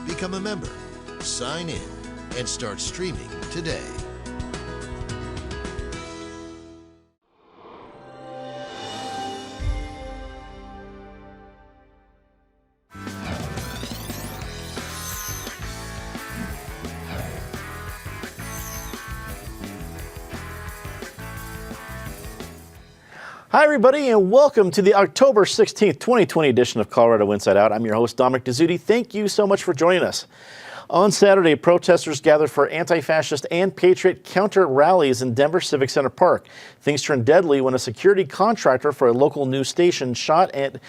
Become a member, sign in, and start streaming today. Hi, everybody, and welcome to the October 16th, 2020 edition of Colorado Inside Out. I'm your host, Dominic Dezzutti. Thank you so much for joining us. On Saturday, protesters gathered for anti-fascist and patriot counter rallies in Denver Civic Center Park. Things turned deadly when a security contractor for a local news station shot and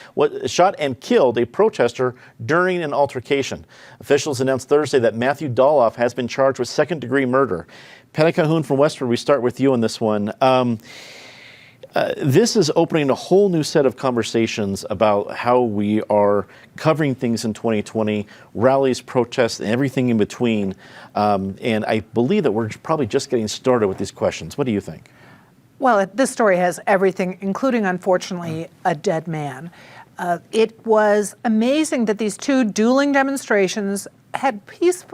killed a protester during an altercation. Officials announced Thursday that Matthew Doloff has been charged with second-degree murder. Patty Cahoon from Westford, we start with you on this one. This is opening a whole new set of conversations about how we are covering things in 2020, rallies, protests, and everything in between. And I believe that we're probably just getting started with these questions. What do you think? Well, this story has everything, including, unfortunately, a dead man. It was amazing that these two dueling demonstrations had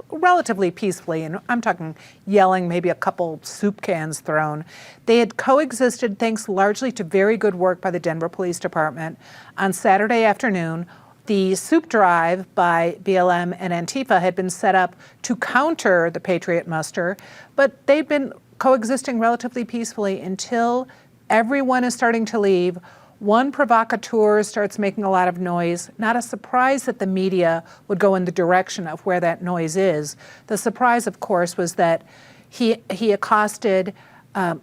relatively peacefully, and I'm talking yelling, maybe a couple soup cans thrown. They had coexisted thanks largely to very good work by the Denver Police Department. On Saturday afternoon, the soup drive by BLM and Antifa had been set up to counter the Patriot muster, but they've been coexisting relatively peacefully until everyone is starting to leave. One provocateur starts making a lot of noise. Not a surprise that the media would go in the direction of where that noise is. The surprise, of course, was that he accosted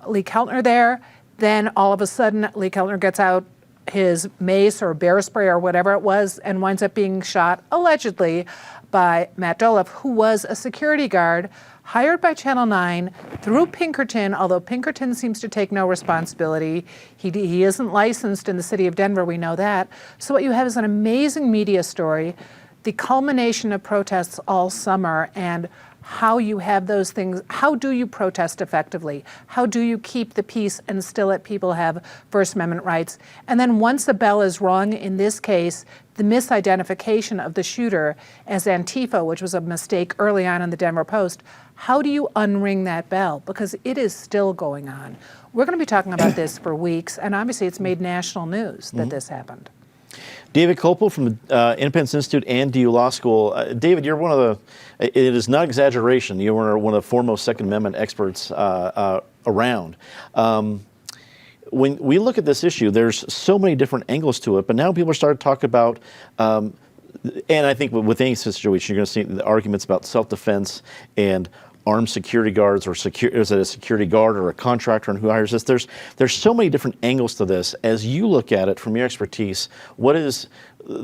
Lee Keltner there. Then all of a sudden, Lee Keltner gets out his mace or bear spray or whatever it was and winds up being shot, allegedly, by Matt Doloff, who was a security guard hired by Channel 9 through Pinkerton, although Pinkerton seems to take no responsibility. He isn't licensed in the city of Denver, we know that. So what you have is an amazing media story, the culmination of protests all summer, and how you have those things. How do you protest effectively? How do you keep the peace and still let people have First Amendment rights? And then once the bell is rung, in this case, the misidentification of the shooter as Antifa, which was a mistake early on in the Denver Post, how do you unring that bell? Because it is still going on. We're going to be talking about this for weeks, and obviously it's made national news that this happened. David Kopel from the Independence Institute and DU Law School. David, you're one of the, it is not exaggeration, you are one of the foremost Second Amendment experts around. When we look at this issue, there's so many different angles to it, but now people are starting to talk about, and I think with any situation, you're going to see the arguments about self-defense and armed security guards, or is it a security guard or a contractor, and who hires this? There's so many different angles to this. As you look at it from your expertise, what is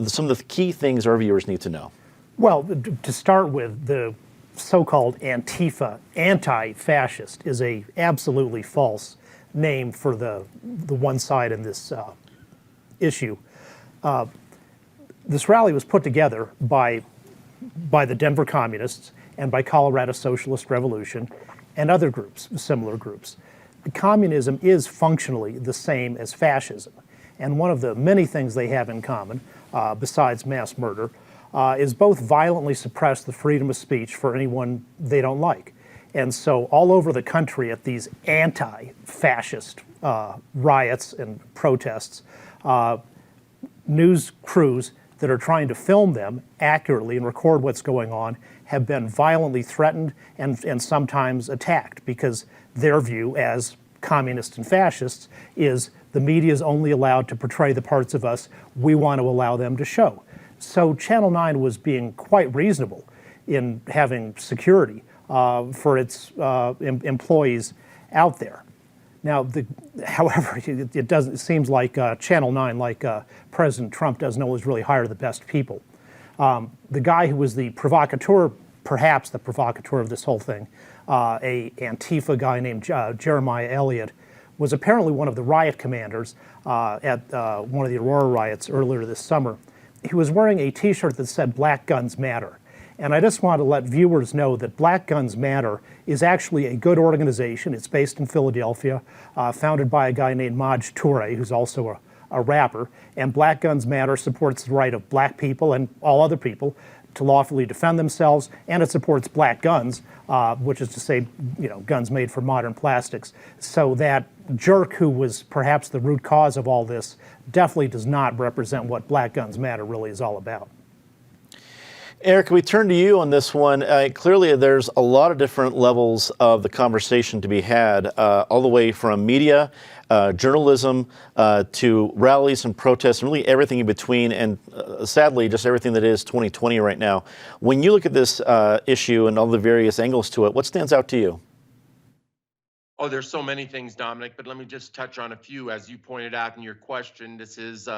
some of the key things our viewers need to know? Well, to start with, the so-called Antifa, anti-fascist, is a absolutely false name for the one side in this issue. This rally was put together by the Denver Communists and by Colorado Socialist Revolution and other groups, similar groups. Communism is functionally the same as fascism, and one of the many things they have in common, besides mass murder, is both violently suppress the freedom of speech for anyone they don't like. And so all over the country at these anti-fascist riots and protests, news crews that are trying to film them accurately and record what's going on have been violently threatened and sometimes attacked, because their view as communists and fascists is the media is only allowed to portray the parts of us we want to allow them to show. So Channel 9 was being quite reasonable in having security for its employees out there. Now, however, it seems like Channel 9, like President Trump, doesn't always really hire the best people. The guy who was the provocateur, perhaps the provocateur of this whole thing, a Antifa guy named Jeremiah Elliott, was apparently one of the riot commanders at one of the Aurora riots earlier this summer. He was wearing a T-shirt that said "Black Guns Matter." And I just want to let viewers know that Black Guns Matter is actually a good organization. It's based in Philadelphia, founded by a guy named Maj Toure, who's also a rapper. And Black Guns Matter supports the right of black people and all other people to lawfully defend themselves, and it supports black guns, which is to say, guns made from modern plastics. So that jerk who was perhaps the root cause of all this definitely does not represent what Black Guns Matter really is all about. Eric, we turn to you on this one. Clearly, there's a lot of different levels of the conversation to be had, all the way from media, journalism, to rallies and protests, and really everything in between, and sadly, just everything that is 2020 right now. When you look at this issue and all the various angles to it, what stands out to you? Oh, there's so many things, Dominic, but let me just touch on a few. As you pointed out in your question, this is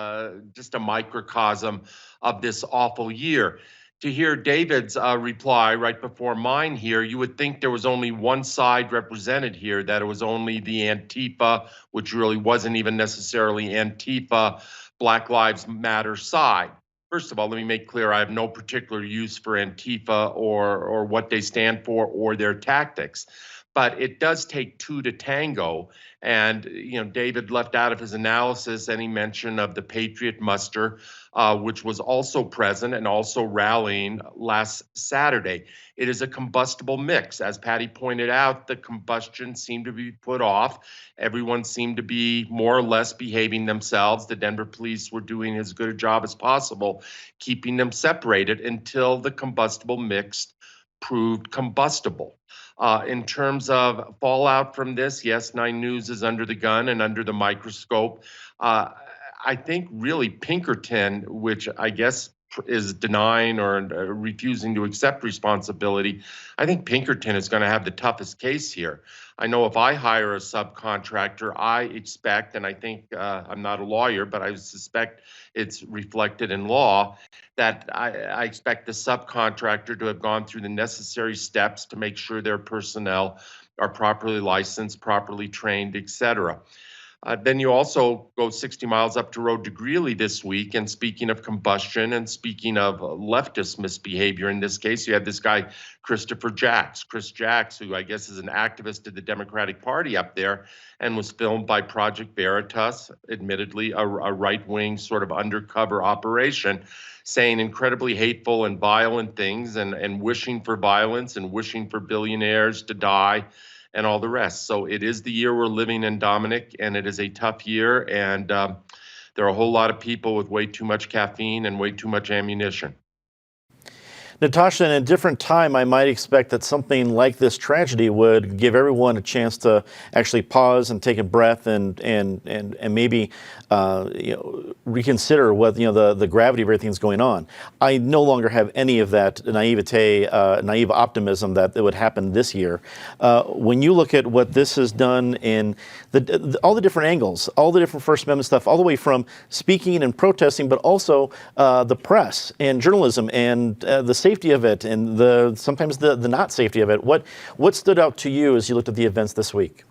just a microcosm of this awful year. To hear David's reply right before mine here, you would think there was only one side represented here, that it was only the Antifa, which really wasn't even necessarily Antifa, Black Lives Matter side. First of all, let me make clear, I have no particular use for Antifa or what they stand for or their tactics. But it does take two to tango. And, David left out of his analysis any mention of the Patriot muster, which was also present and also rallying last Saturday. It is a combustible mix. As Patty pointed out, the combustion seemed to be put off. Everyone seemed to be more or less behaving themselves. The Denver police were doing as good a job as possible, keeping them separated until the combustible mix proved combustible. In terms of fallout from this, yes, 9 News is under the gun and under the microscope. I think really Pinkerton, which I guess is denying or refusing to accept responsibility, I think Pinkerton is going to have the toughest case here. I know if I hire a subcontractor, I expect, and I think I'm not a lawyer, but I suspect it's reflected in law, that I expect the subcontractor to have gone through the necessary steps to make sure their personnel are properly licensed, properly trained, et cetera. Then you also go 60 miles up to road to Greeley this week. And speaking of combustion and speaking of leftist misbehavior, in this case, you had this guy, Chris Jacks, who I guess is an activist of the Democratic Party up there, and was filmed by Project Veritas, admittedly a right-wing sort of undercover operation, saying incredibly hateful and violent things and wishing for violence and wishing for billionaires to die and all the rest. So it is the year we're living in, Dominic, and it is a tough year. And there are a whole lot of people with way too much caffeine and way too much ammunition. Natasha, in a different time, I might expect that something like this tragedy would give everyone a chance to actually pause and take a breath and maybe reconsider what the gravity of everything that's going on. I no longer have any of that naive optimism that it would happen this year. When you look at what this has done in all the different angles, all the different First Amendment stuff, all the way from speaking and protesting, but also the press and journalism and the safety of it and sometimes the not safety of it. What stood out to you as you looked at the events this week?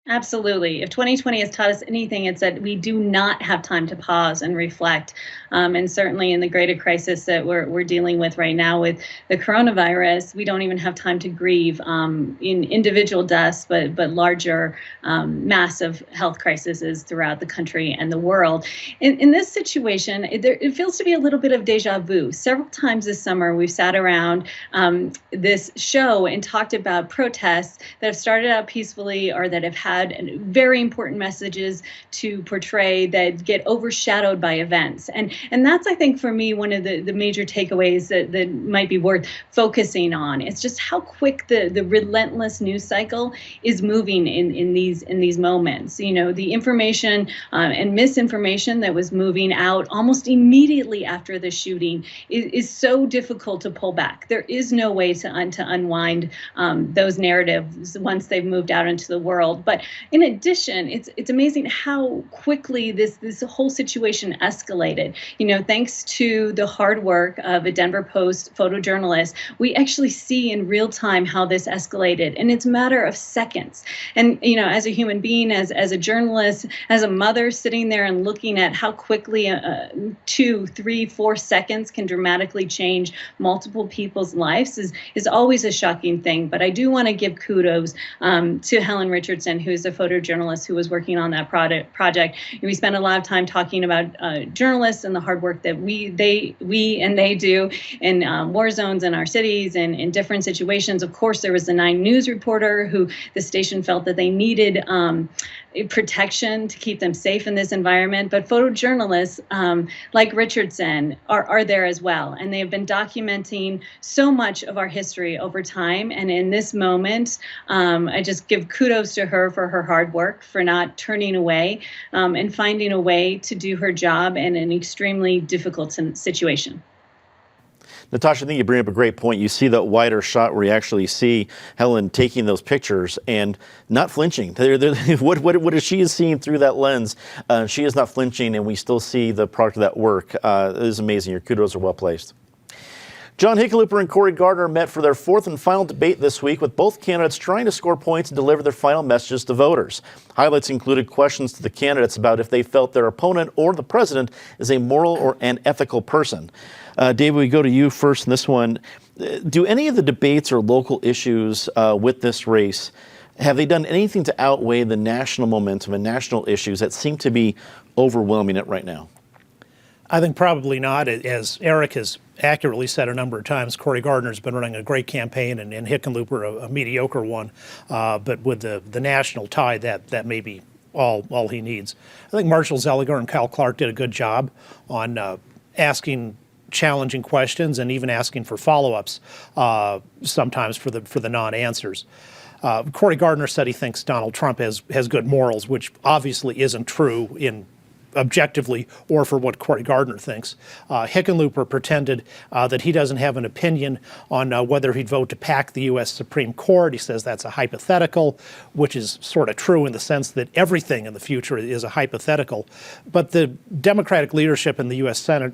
Absolutely. If 2020 has taught us anything, it's that we do not have time to pause and reflect. And certainly in the greater crisis that we're dealing with right now with the coronavirus, we don't even have time to grieve in individual deaths, but larger massive health crises throughout the country and the world. In this situation, it feels to be a little bit of deja vu. Several times this summer, we've sat around this show and talked about protests that have started out peacefully or that have had very important messages to portray that get overshadowed by events. And that's, I think, for me, one of the major takeaways that might be worth focusing on. It's just how quick the relentless news cycle is moving in these moments. The information and misinformation that was moving out almost immediately after the shooting is so difficult to pull back. There is no way to unwind those narratives once they've moved out into the world. But in addition, it's amazing how quickly this whole situation escalated. Thanks to the hard work of a Denver Post photojournalist, we actually see in real time how this escalated, and it's a matter of seconds. And as a human being, as a journalist, as a mother, sitting there and looking at how quickly 2, 3, 4 seconds can dramatically change multiple people's lives is always a shocking thing. But I do want to give kudos to Helen Richardson, who who's a photojournalist who was working on that project. And we spent a lot of time talking about journalists and the hard work that we and they do in war zones in our cities and in different situations. Of course, there was the 9 News reporter who the station felt that they needed protection to keep them safe in this environment. But photojournalists like Richardson are there as well. And they have been documenting so much of our history over time. And in this moment, I just give kudos to her for her hard work, for not turning away and finding a way to do her job in an extremely difficult situation. Natasha, I think you bring up a great point. You see that wider shot where you actually see Helen taking those pictures and not flinching. What she is seeing through that lens, she is not flinching, and we still see the product of that work. It is amazing. Your kudos are well placed. John Hickenlooper and Cory Gardner met for their 4th and final debate this week, with both candidates trying to score points and deliver their final messages to voters. Highlights included questions to the candidates about if they felt their opponent or the president is a moral or an ethical person. David, we go to you first in this one. Do any of the debates or local issues with this race, have they done anything to outweigh the national momentum and national issues that seem to be overwhelming it right now? I think probably not. As Eric has accurately said a number of times, Cory Gardner's been running a great campaign and Hickenlooper a mediocre one. But with the national tie, that may be all he needs. I think Marshall Zeliger and Kyle Clark did a good job on asking challenging questions and even asking for follow-ups sometimes for the non-answers. Cory Gardner said he thinks Donald Trump has good morals, which obviously isn't true in objectively or for what Cory Gardner thinks. Hickenlooper pretended that he doesn't have an opinion on whether he'd vote to pack the U.S. Supreme Court. He says that's a hypothetical, which is sort of true in the sense that everything in the future is a hypothetical. But the Democratic leadership in the U.S. Senate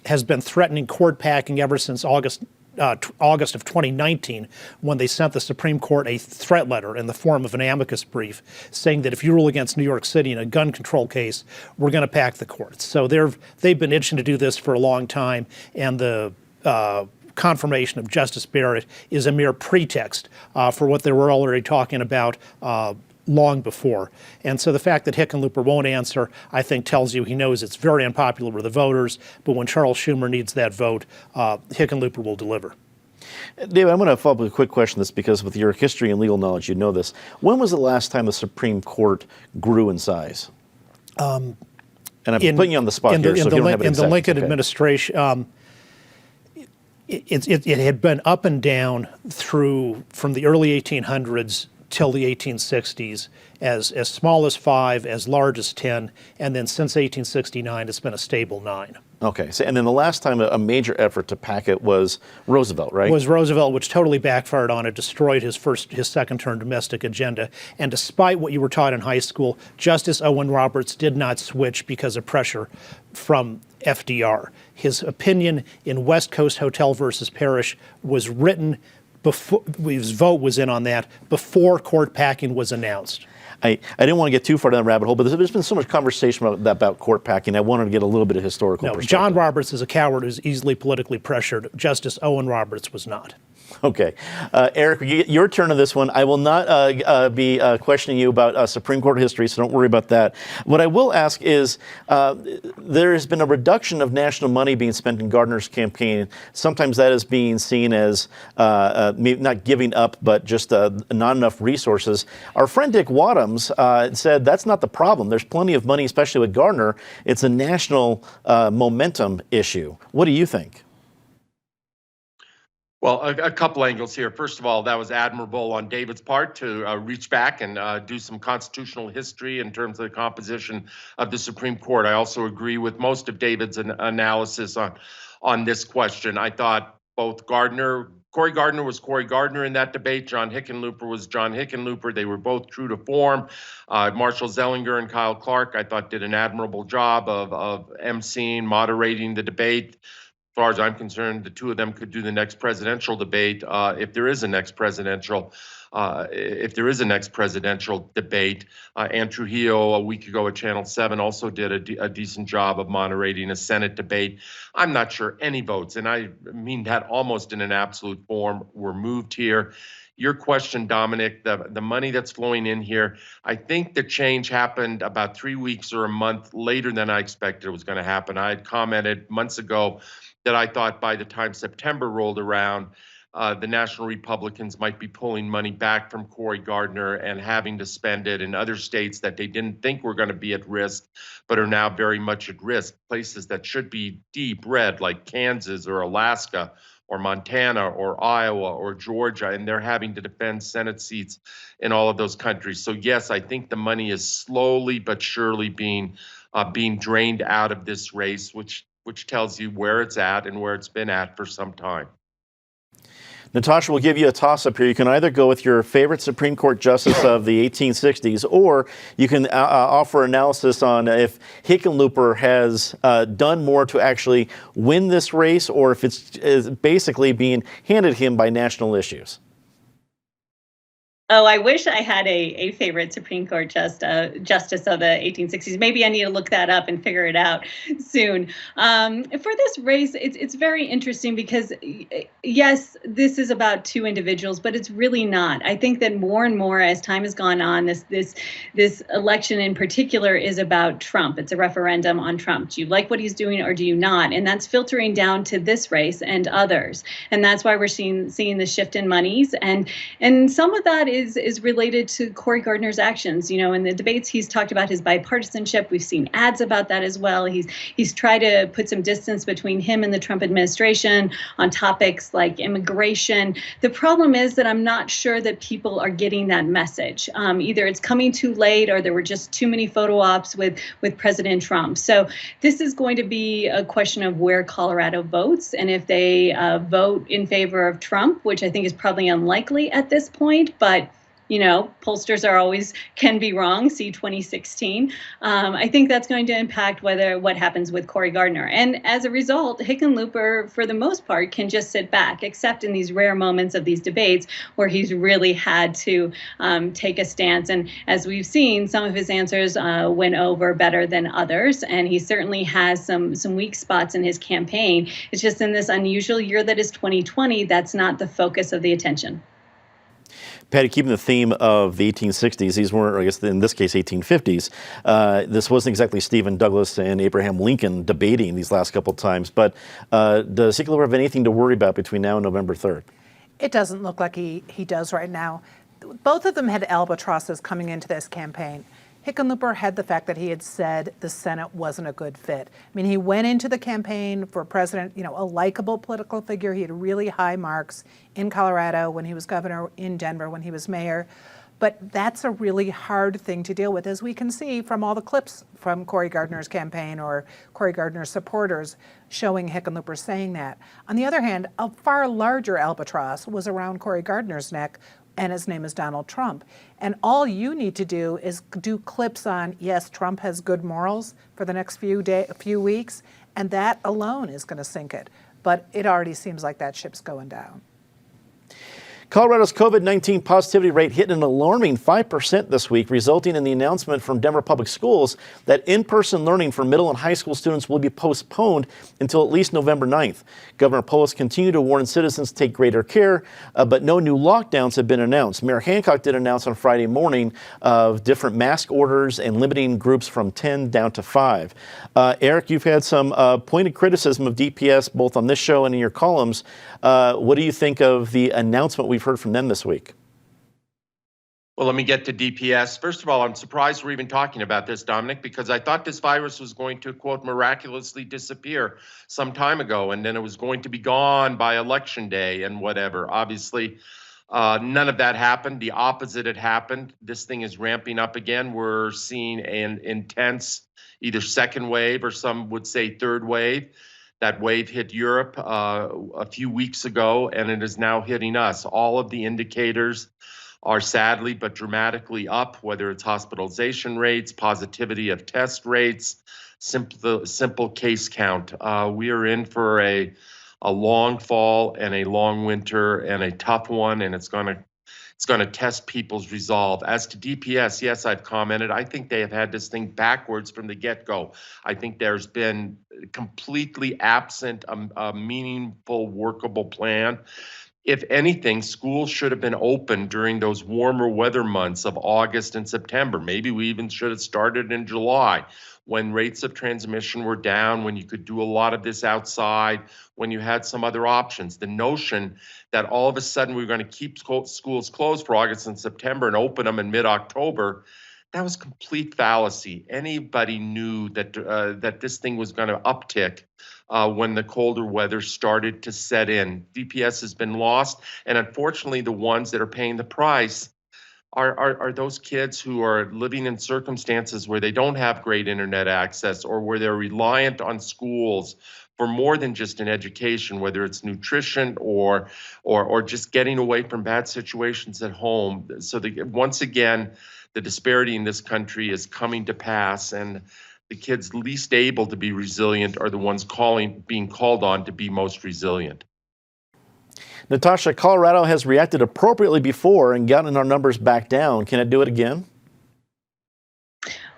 has been threatening court packing ever since August of 2019, when they sent the Supreme Court a threat letter in the form of an amicus brief saying that if you rule against New York City in a gun control case, we're going to pack the courts. So they've been itching to do this for a long time, and the confirmation of Justice Barrett is a mere pretext for what they were already talking about long before. And so the fact that Hickenlooper won't answer, I think, tells you he knows it's very unpopular with the voters, but when Charles Schumer needs that vote, Hickenlooper will deliver. David, I'm going to follow up with a quick question, this because with your history and legal knowledge, you know this. When was the last time the Supreme Court grew in size? And I'm putting you on the spot here, so if you don't have it in the Lincoln okay. administration, it had been up and down from the early 1800s till the 1860s, as small as 5, as large as 10, and then since 1869, it's been a stable 9. Okay, so, and then the last time a major effort to pack it was Roosevelt, right? Was Roosevelt, which totally backfired on it, destroyed his second-term domestic agenda. And despite what you were taught in high school, Justice Owen Roberts did not switch because of pressure from FDR. His opinion in West Coast Hotel versus Parrish was written before his vote was in on that, before court packing was announced. I didn't want to get too far down the rabbit hole, but there's been so much conversation about court packing. I wanted to get a little bit of historical perspective. John Roberts is a coward who's easily politically pressured. Justice Owen Roberts was not. Okay. Eric, your turn on this one. I will not be questioning you about Supreme Court history, so don't worry about that. What I will ask is, there has been a reduction of national money being spent in Gardner's campaign. Sometimes that is being seen as maybe not giving up, but just not enough resources. Our friend Dick Wadhams said that's not the problem. There's plenty of money, especially with Gardner. It's a national momentum issue. What do you think? Well, a couple angles here. First of all, that was admirable on David's part to reach back and do some constitutional history in terms of the composition of the Supreme Court. I also agree with most of David's analysis on this question. I thought both Cory Gardner was Cory Gardner in that debate. John Hickenlooper was John Hickenlooper. They were both true to form. Marshall Zeliger and Kyle Clark, I thought, did an admirable job of emceeing, moderating the debate. As far as I'm concerned, the two of them could do the next presidential debate if there is a next presidential if there is a next presidential debate. Ann Trujillo, a week ago at Channel 7, also did a decent job of moderating a Senate debate. I'm not sure any votes, and I mean that almost in an absolute form, were moved here. Your question, Dominic, the money that's flowing in here, I think the change happened about 3 weeks or a month later than I expected it was going to happen. I had commented months ago that I thought by the time September rolled around, the National Republicans might be pulling money back from Cory Gardner and having to spend it in other states that they didn't think were going to be at risk, but are now very much at risk. Places that should be deep red, like Kansas or Alaska or Montana or Iowa or Georgia, and they're having to defend Senate seats in all of those countries. So yes, I think the money is slowly but surely being drained out of this race, which tells you where it's at and where it's been at for some time. Natasha, we'll give you a toss-up here. You can either go with your favorite Supreme Court justice of the 1860s, or you can offer analysis on if Hickenlooper has done more to actually win this race, or if it's basically being handed him by national issues. Oh, I wish I had a favorite Supreme Court justice of the 1860s. Maybe I need to look that up and figure it out soon. For this race, it's very interesting because, yes, this is about two individuals, but it's really not. I think that more and more as time has gone on, this election in particular is about Trump. It's a referendum on Trump. Do you like what he's doing or do you not? And that's filtering down to this race and others. And that's why we're seeing the shift in monies. And some of that is related to Cory Gardner's actions. You know, in the debates, he's talked about his bipartisanship. We've seen ads about that as well. He's tried to put some distance between him and the Trump administration on topics like immigration. The problem is that I'm not sure that people are getting that message. Either it's coming too late or there were just too many photo ops with President Trump. So this is going to be a question of where Colorado votes, and if they vote in favor of Trump, which I think is probably unlikely at this point, but you know, pollsters can be wrong. See 2016. I think that's going to impact what happens with Cory Gardner. And as a result, Hickenlooper, for the most part, can just sit back, except in these rare moments of these debates where he's really had to take a stance. And as we've seen, some of his answers went over better than others. And he certainly has some weak spots in his campaign. It's just in this unusual year that is 2020, that's not the focus of the attention. Patty, keeping the theme of the 1860s, these weren't, I guess in this case, 1850s. This wasn't exactly Stephen Douglas and Abraham Lincoln debating these last couple of times, but does Hickenlooper have anything to worry about between now and November 3rd? It doesn't look like he does right now. Both of them had albatrosses coming into this campaign. Hickenlooper had the fact that he had said the Senate wasn't a good fit. I mean, he went into the campaign for president, a likable political figure. He had really high marks in Colorado when he was governor, in Denver when he was mayor. But that's a really hard thing to deal with, as we can see from all the clips from Cory Gardner's campaign or Cory Gardner's supporters showing Hickenlooper saying that. On the other hand, a far larger albatross was around Cory Gardner's neck, and his name is Donald Trump. And all you need to do is do clips on, yes, Trump has good morals for the next few weeks, and that alone is going to sink it. But it already seems like that ship's going down. Colorado's COVID-19 positivity rate hit an alarming 5% this week, resulting in the announcement from Denver Public Schools that in-person learning for middle and high school students will be postponed until at least November 9th. Governor Polis continued to warn citizens to take greater care, but no new lockdowns have been announced. Mayor Hancock did announce on Friday morning of different mask orders and limiting groups from 10 down to 5. Eric, you've had some pointed criticism of DPS both on this show and in your columns. What do you think of the announcement we've heard from them this week? Well, let me get to DPS. First of all, I'm surprised we're even talking about this, Dominic, because I thought this virus was going to, quote, miraculously disappear some time ago, and then it was going to be gone by Election Day and whatever. Obviously, none of that happened. The opposite had happened. This thing is ramping up again. We're seeing an intense either second wave or some would say third wave. That wave hit Europe a few weeks ago, and it is now hitting us. All of the indicators are sadly but dramatically up, whether it's hospitalization rates, positivity of test rates, simple case count. We are in for a long fall and a long winter and a tough one, and it's going to It's going to test people's resolve. As to DPS, yes, I've commented. I think they have had this thing backwards from the get-go. I think there's been completely absent a meaningful, workable plan. If anything, schools should have been open during those warmer weather months of August and September. Maybe we even should have started in July, when rates of transmission were down, when you could do a lot of this outside, when you had some other options. The notion that all of a sudden we were going to keep schools closed for August and September and open them in mid-October, that was complete fallacy. Anybody knew that that this thing was going to uptick when the colder weather started to set in. DPS has been lost, and unfortunately, the ones that are paying the price are those kids who are living in circumstances where they don't have great internet access, or where they're reliant on schools for more than just an education, whether it's nutrition or just getting away from bad situations at home. So once again, the disparity in this country is coming to pass, and the kids least able to be resilient are the ones being called on to be most resilient. Natasha, Colorado has reacted appropriately before and gotten our numbers back down. Can it do it again?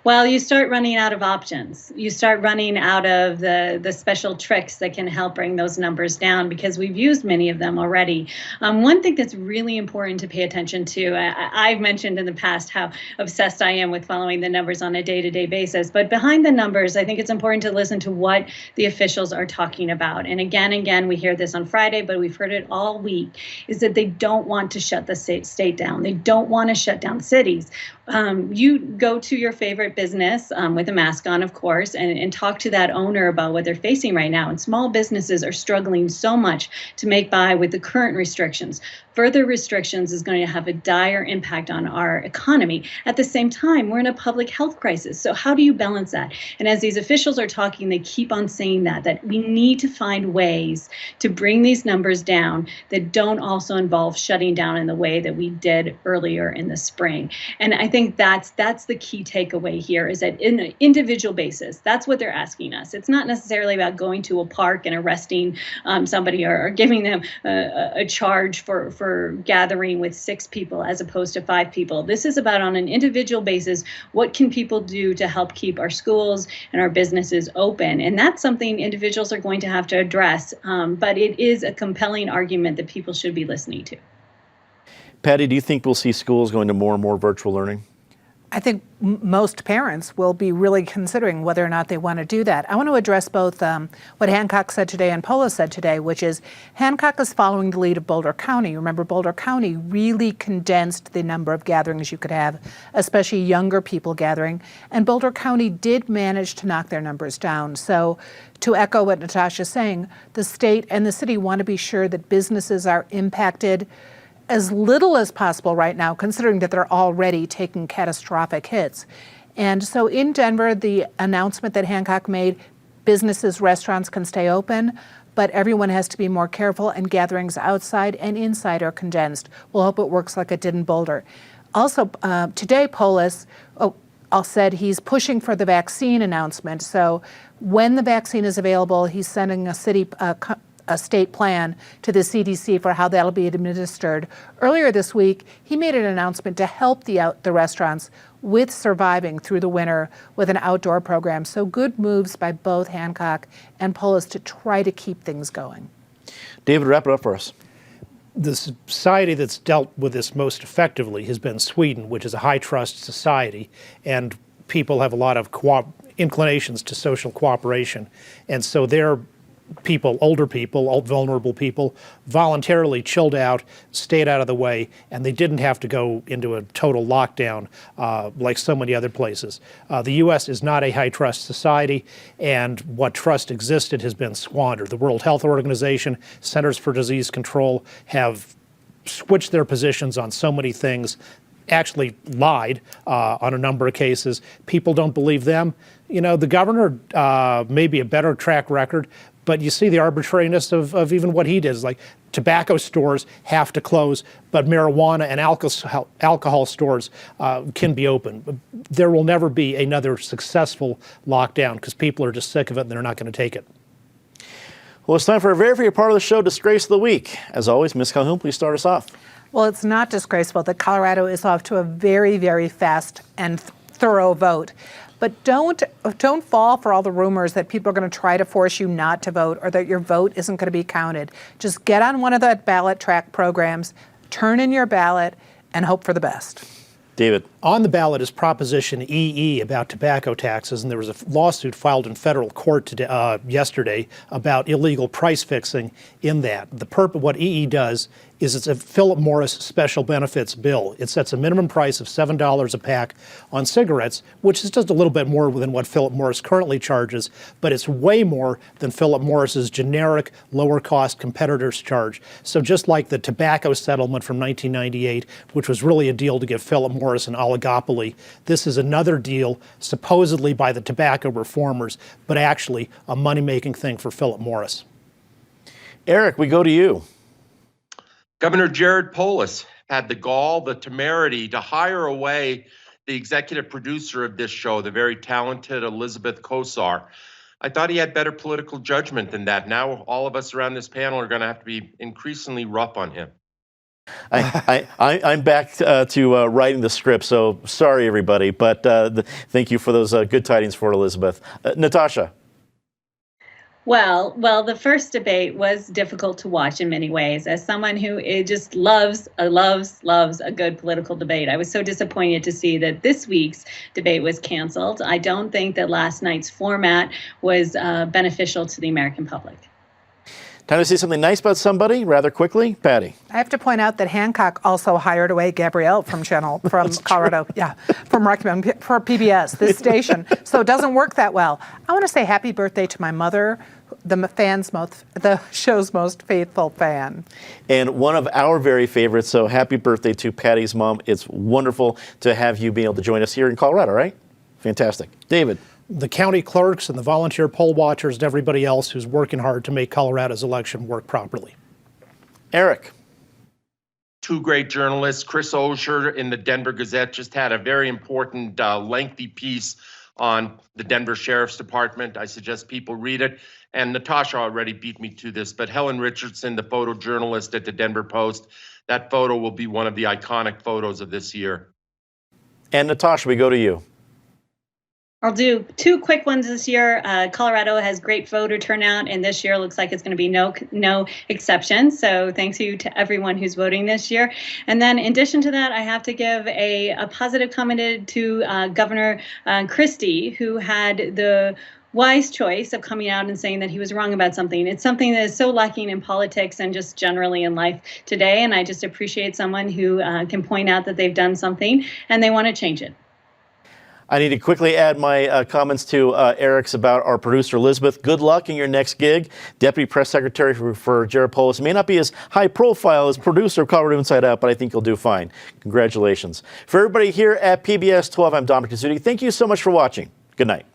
Well, you start running out of options. You start running out of the special tricks that can help bring those numbers down, because we've used many of them already. One thing that's really important to pay attention to, I've mentioned in the past how obsessed I am with following the numbers on a day-to-day basis, but behind the numbers, I think it's important to listen to what the officials are talking about. And again, we hear this on Friday, but we've heard it all week, is that they don't want to shut the state down. They don't want to shut down cities. You go to your favorite business with a mask on, of course, and talk to that owner about what they're facing right now. And small businesses are struggling so much to make by with the current restrictions. Further restrictions is going to have a dire impact on our economy. At the same time, we're in a public health crisis. So how do you balance that? And as these officials are talking, they keep on saying that we need to find ways to bring these numbers down that don't also involve shutting down in the way that we did earlier in the spring. And I think that's the key takeaway here, is that in an individual basis, that's what they're asking us. It's not necessarily about going to a park and arresting somebody or giving them a charge for gathering with 6 people as opposed to 5 people. This is about, on an individual basis, what can people do to help keep our schools and our businesses open? And that's something individuals are going to have to address, but it is a compelling argument that people should be listening to. Patty, do you think we'll see schools going to more and more virtual learning? I think most parents will be really considering whether or not they want to do that. I want to address both what Hancock said today and Polis said today, which is Hancock is following the lead of Boulder County. Remember, Boulder County really condensed the number of gatherings you could have, especially younger people gathering, and Boulder County did manage to knock their numbers down. So to echo what Natasha's saying, the state and the city want to be sure that businesses are impacted as little as possible right now, considering that they're already taking catastrophic hits. And so in Denver, the announcement that Hancock made, businesses, restaurants can stay open, but everyone has to be more careful, and gatherings outside and inside are condensed. We'll hope it works like it did in Boulder. Also, today, Polis said he's pushing for the vaccine announcement. So when the vaccine is available, he's sending a state plan to the CDC for how that'll be administered. Earlier this week, he made an announcement to help the restaurants with surviving through the winter with an outdoor program. So good moves by both Hancock and Polis to try to keep things going. David, wrap it up for us. The society that's dealt with this most effectively has been Sweden, which is a high-trust society, and people have a lot of inclinations to social cooperation. And so they're older people, vulnerable people, voluntarily chilled out, stayed out of the way, and they didn't have to go into a total lockdown like so many other places. The U.S. is not a high-trust society, and what trust existed has been squandered. The World Health Organization, Centers for Disease Control have switched their positions on so many things, actually lied on a number of cases. People don't believe them. You know, the governor may be a better track record, but you see the arbitrariness of even what he did. Is like tobacco stores have to close, but marijuana and alcohol stores can be open. There will never be another successful lockdown because people are just sick of it and they're not going to take it. Well, it's time for a very part of the show, Disgrace of the Week. As always, Ms. Calhoun, please start us off. Well, it's not disgraceful that Colorado is off to a very, very fast and thorough vote. But don't fall for all the rumors that people are going to try to force you not to vote or that your vote isn't going to be counted. Just get on one of the ballot track programs, turn in your ballot, and hope for the best. David. On the ballot is Proposition EE about tobacco taxes, and there was a lawsuit filed in federal court today, yesterday about illegal price fixing in that. What EE does is it's a Philip Morris special benefits bill. It sets a minimum price of $7 a pack on cigarettes, which is just a little bit more than what Philip Morris currently charges, but it's way more than Philip Morris's generic lower-cost competitors charge. So just like the tobacco settlement from 1998, which was really a deal to give Philip Morris an oligopoly, this is another deal supposedly by the tobacco reformers, but actually a money-making thing for Philip Morris. Eric, we go to you. Governor Jared Polis had the gall, the temerity to hire away the executive producer of this show, the very talented Elizabeth Kosar. I thought he had better political judgment than that. Now all of us around this panel are going to have to be increasingly rough on him. I'm back to writing the script, so sorry, everybody, but thank you for those good tidings for Elizabeth. Natasha. Well, the first debate was difficult to watch in many ways. As someone who just loves a good political debate, I was so disappointed to see that this week's debate was canceled. I don't think that last night's format was beneficial to the American public. Time to say something nice about somebody rather quickly. Patty. I have to point out that Hancock also hired away Gabrielle from Colorado. True. Yeah, for PBS, this station. So it doesn't work that well. I want to say happy birthday to my mother, the show's most faithful fan. And one of our very favorites, so happy birthday to Patty's mom. It's wonderful to have you be able to join us here in Colorado, right? Fantastic. David. The county clerks and the volunteer poll watchers and everybody else who's working hard to make Colorado's election work properly. Eric. Two great journalists. Chris Osher in the Denver Gazette just had a very important, lengthy piece on the Denver Sheriff's Department. I suggest people read it. And Natasha already beat me to this, but Helen Richardson, the photojournalist at the Denver Post, that photo will be one of the iconic photos of this year. And Natasha, we go to you. I'll do two quick ones this year. Colorado has great voter turnout, and this year looks like it's going to be no exception. So thanks you to everyone who's voting this year. And then in addition to that, I have to give a positive comment to Governor Christie, who had the wise choice of coming out and saying that he was wrong about something. It's something that is so lacking in politics and just generally in life today. And I just appreciate someone who can point out that they've done something and they want to change it. I need to quickly add my comments to Eric's about our producer, Elizabeth. Good luck in your next gig. Deputy Press Secretary for Jared Polis. May not be as high profile as producer of Colorado Inside Out, but I think you'll do fine. Congratulations. For everybody here at PBS 12, I'm Dominic Izzuti. Thank you so much for watching. Good night.